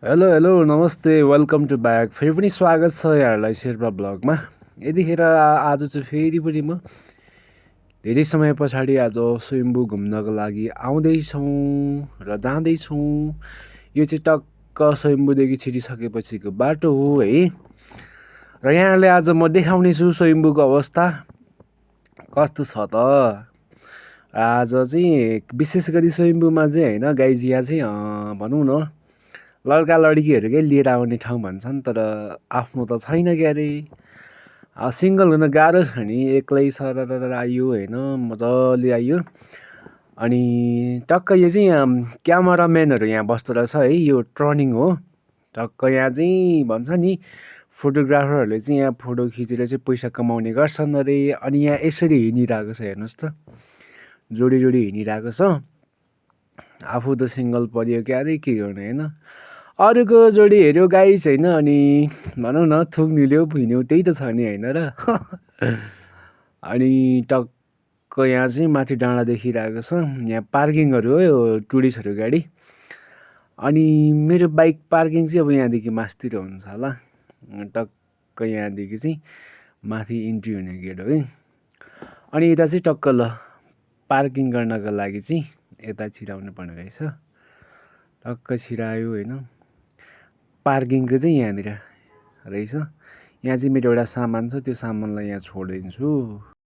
Hello hello नमस्ते welcome to back फेरि पनि स्वागत छ यहाँहरूलाई शेर्पा ब्लगमा। यतिखेर आज चाहिँ फेरि पनि म धेरै समय पछाडि आज स्वयम्भू घुम्नको लागि आउँदैछौँ र जाँदैछौँ। यो चाहिँ टक्क स्वयम्भूदेखि छिरिसकेपछिको बाटो हो है। र यहाँहरूलाई आज म देखाउने छु स्वयम्भूको अवस्था कस्तो छ त। आज चाहिँ विशेष गरी स्वयम्भूमा चाहिँ होइन गाइज यहाँ चाहिँ भनौँ न लड्का लड्कीहरूकै लिएर आउने ठाउँ भन्छन्, तर आफ्नो त छैन क्यारे। सिङ्गल हुन गाह्रो छ नि, एक्लै सरर आइयो होइन, मजाले आइयो। अनि टक्क यो चाहिँ यहाँ क्यामराम्यानहरू यहाँ बस्दो रहेछ है, यो टर्निङ हो। टक्क यहाँ चाहिँ भन्छ नि फोटोग्राफरहरूले चाहिँ यहाँ फोटो खिचेर चाहिँ पैसा कमाउने गर्छन् अरे। अनि यहाँ यसरी हिँडिरहेको छ हेर्नुहोस् त, जोडी जोडी हिँडिरहेको छ। आफू त सिङ्गल परियो क्यारे, के गर्ने होइन। अरूको जोडी हेऱ्यो गाई छैन, अनि भनौँ न थुक्नु ल्याऊ हिँड्यो त्यही त छ नि होइन र। अनि टक्क यहाँ चाहिँ माथि डाँडा देखिरहेको छ, यहाँ पार्किङहरू हो यो टुरिस्टहरू गाडी। अनि मेरो बाइक पार्किङ चाहिँ अब यहाँदेखि मास्तिर हुन्छ होला, टक्क यहाँदेखि चाहिँ माथि इन्ट्री हुने गेट हो है। अनि यता चाहिँ टक्क ल पार्किङ गर्नको लागि चाहिँ यता छिराउनु पर्ने रहेछ। टक्क छिरायो होइन, पार्किङको चाहिँ यहाँनिर रहेछ। यहाँ चाहिँ मेरो एउटा सामान छ, त्यो सामानलाई यहाँ छोडिदिन्छु।